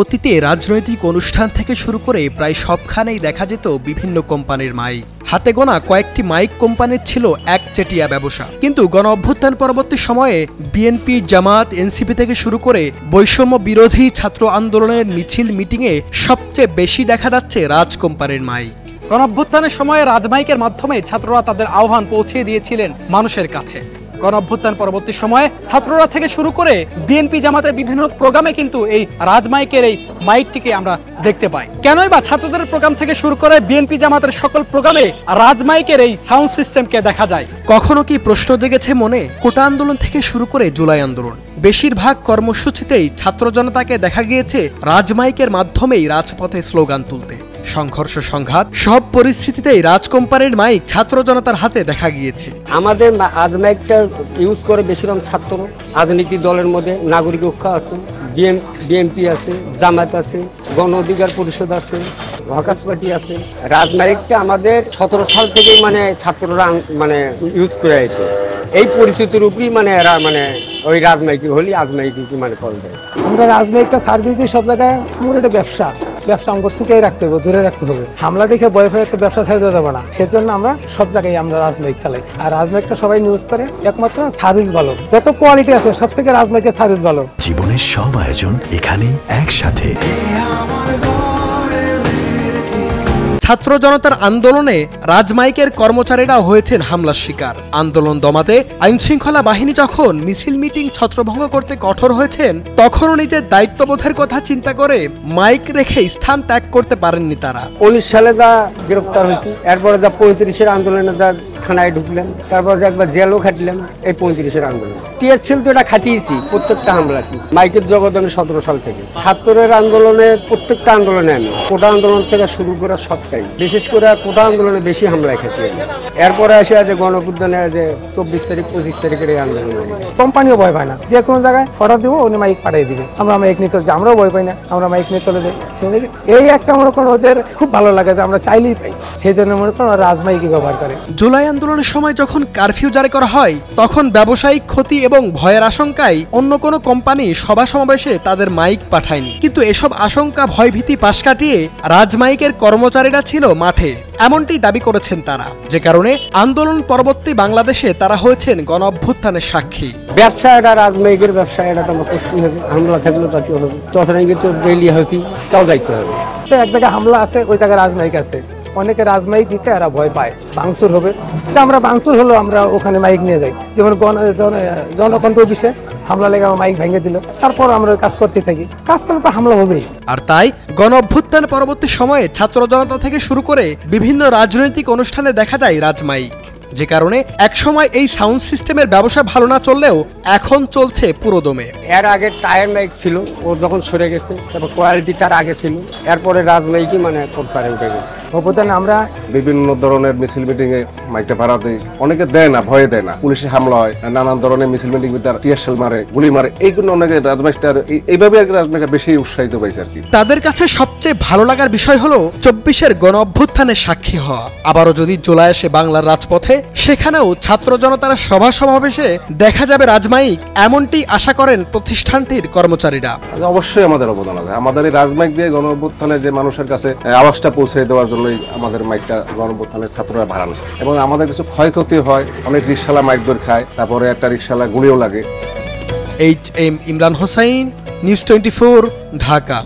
অতীতে রাজনৈতিক অনুষ্ঠান থেকে শুরু করে প্রায় সবখানেই দেখা যেত বিভিন্ন কোম্পানির মাইক। হাতে গোনা কয়েকটি মাইক কোম্পানির ছিল একচেটিয়া ব্যবসা। কিন্তু গণ অভ্যুত্থান পরবর্তী সময়ে বিএনপি, জামাত, এনসিপি থেকে শুরু করে বৈষম্য বিরোধী ছাত্র আন্দোলনের মিছিল মিটিংয়ে সবচেয়ে বেশি দেখা যাচ্ছে রাজ কোম্পানির মাইক। গণ অভ্যুত্থানের সময়ে রাজমাইকের মাধ্যমে ছাত্ররা তাদের আহ্বান পৌঁছে দিয়েছিলেন মানুষের কাছে। গণ অভ্যুত্থান পরবর্তী সময়ে ছাত্ররা থেকে শুরু করে বিএনপি, জামাতের বিভিন্ন প্রোগ্রামে কিন্তু এই রাজমাইকের এই মাইকটিকে আমরা দেখতে পাই। কেনই বা ছাত্রদের প্রোগ্রাম থেকে শুরু করে বিএনপি, জামাতের সকল প্রোগ্রামে রাজমাইকের এই সাউন্ড সিস্টেমকে দেখা যায়? কখনো কি প্রশ্ন জেগেছে মনে, কোটা আন্দোলন থেকে শুরু করে জুলাই আন্দোলন বেশিরভাগ কর্মসূচিতেই ছাত্র জনতাকে দেখা গিয়েছে রাজমাইকের মাধ্যমেই রাজপথে স্লোগান তুলতে। সংঘর্ষ, সংঘাত সব পরিস্থিতিতেই রাজ কোম্পানির মাইক ছাত্র জনতার হাতে দেখা গিয়েছে। আমাদের রাজমাইকটা ইউজ করে বেশিরভাগ ছাত্র রাজনীতি দলের মধ্যে নাগরিক ঐক্য আছে, বিএনপি আছে, জামাত আছে, গণ অধিকার পরিষদ আছে, ওয়াকার্স পার্টি আছে। রাজমাইকটা আমাদের 17 সাল থেকেই ছাত্ররা ইউজ করে আছে। এই পরিস্থিতির উপরই এরা ওই রাজমাইকি হলি রাজমাইকি কল দেয়। আমরা রাজমাইকটা সার্ভিস দিই সব জায়গায়। আমার এটা ব্যবসা অঙ্গ ঠিকই রাখতে হবে, দূরে রাখতে হবে। হামলা দেখে ভয় ভয়ে একটা ব্যবসা ছেড়ে দেওয়া যাবে না। সেজন্য আমরা সব জায়গায় আমরা রাজমাইক চালাই। আর রাজমাইকটা সবাই ইউজ করে, একমাত্র সার্ভিস ভালো। যত কোয়ালিটি আছে সব থেকে রাজমাইকের সার্ভিস ভালো। জীবনের সব আয়োজন এখানে একসাথে। ছাত্র জনতার আন্দোলনে রাজমাইকের কর্মচারীরা হয়েছেন হামলার শিকার। আন্দোলন দমাতে আইনশৃঙ্খলা বাহিনী যখন মিছিল মিটিং ছত্রভঙ্গ করতে কঠোর হয়েছেন, তখনও নিজের দায়িত্ববোধের কথা চিন্তা করে মাইক রেখে স্থান ত্যাগ করতে পারেননি তারা। 19 সালে যা গ্রেফতার হয়েছি, এরপরে যা 35-এর আন্দোলনে যা থানায় ঢুকলেন, তারপর একবার জেলও খাটলেন। এই 35-এর আন্দোলন টিএসএল তো এটা খাটিয়েছি প্রত্যেকটা হামলাটি মাইকের জগদনে 17 সাল থেকে। ছাত্রের আন্দোলনে প্রত্যেকটা আন্দোলনে আমি কোটা আন্দোলন থেকে শুরু করে সবটাই, বিশেষ করে কোটা আন্দোলনে বেশি হামলায় খেতে। এরপরে আসে যে গণ অভ্যুত্থানে যে 24 তারিখ 25 তারিখের এই আন্দোলন। কোম্পানিও ভয় পায় না, যে কোনো জায়গায় অর্ডার দিব উনি মাইক পাঠিয়ে দিবে। আমরা মাইক নিয়ে চলে যাই, আমরাও ভয় পাই না, আমরা মাইক নিয়ে চলে যাই। এই একটা মনে করো ওদের খুব ভালো লাগে যে আমরা চাইলেই পাই, সেই জন্য মনে করো রাজমাইকই ব্যবহার করে। জুলাই আন্দোলনের সময় যখন কারফিউ জারি করা হয়, তখন ব্যবসায়িক ক্ষতি এবং ভয়ের আশঙ্কায় অন্য কোনো কোম্পানি সভা সমাবেশে তাদের মাইক পাঠায়নি। কিন্তু এসব আশঙ্কা, ভয়ভীতি পাশ কাটিয়ে রাজমাইকের কর্মচারীরা ছিল মাঠে, এমনটি দাবি করেছেন তারা। যে কারণে আন্দোলন পরবর্তী বাংলাদেশে তারা হয়েছেন গণ অভ্যুত্থানের সাক্ষী। ব্যবসা এটা রাজমাইকের ব্যবসা, এটা তো করতেই হবে। হামলা থাকলে তাতে হবে, তখন কিন্তু ডেইলি হবে, তাও দায়িত্ব হবে। এক জায়গায় হামলা আছে, ওই জায়গায় রাজমাইক আছে। অনেকে রাজমাইক দিতে এরা ভয় পায়, ভাঙচুর হবে। আমরা ভাঙচুর হলো আমরা ওখানে মাইক নিয়ে যাই। যেমন জনকণ্ঠ অফিসে হামলা লেগে আমার মাইক ভেঙে দিল, তারপর আমরা কাজ করতে থাকি। কাজ করলে তো হামলা হবেই। আর তাই গণ অভ্যুত্থান পরবর্তী সময়ে ছাত্র জনতা থেকে শুরু করে বিভিন্ন রাজনৈতিক অনুষ্ঠানে দেখা যায় রাজমাইক। যে কারণে একসময় এই সাউন্ড সিস্টেমের ব্যবসা ভালো না চললেও এখন চলছে পুরোদমে। এর আগে টায়ার মাইক ছিল, ও যখন সরে গেছে, তারপর কোয়ালিটি তার আগে ছিল, এরপরে রাজমাইকই প্রচারে উঠে গেছে। অভ্যুত্থানে আমরা বিভিন্ন ধরনের মিছিল মিটিং এ মাইকটা ভাড়া দিই, অনেকে দেয় না, ভয়ে দেয় না। পুলিশের হামলা হয়, নানান ধরনের মিছিল মিটিং টিয়ারশেল মারে, গুলি মারে, এইগুলো অনেকে রাজমাইকটা এইভাবে রাজমাইকটা বেশি উৎসাহিত পাইছে আর কি। তাদের কাছে সবচেয়ে ভালো লাগার বিষয় হলো 24-এর গণ অভ্যুত্থানের সাক্ষী হওয়া। আবারও যদি জুলাই আসে বাংলার রাজপথে, সেখানেও ছাত্র জনতার সভা সমাবেশে দেখা যাবে রাজমাইক, এমনটি আশা করেন প্রতিষ্ঠানটির কর্মচারীরা। অবশ্যই আমাদের অবদান আছে। আমাদের এই রাজমাইক দিয়ে গণ অভ্যুত্থানে যে মানুষের কাছে আওয়াজটা পৌঁছে দেওয়ার জন্য আমাদের মাইকটা গণ অভ্যুত্থানের ছাত্ররা ভাড়ানো, এবং আমাদের কিছু ক্ষয়ক্ষতি হয়, অনেক রিকশালা মাইক দৌড় খায়, তারপরে একটা রিকশালা গুলিও লাগে। HM Imran Hossain, news 24, Dhaka.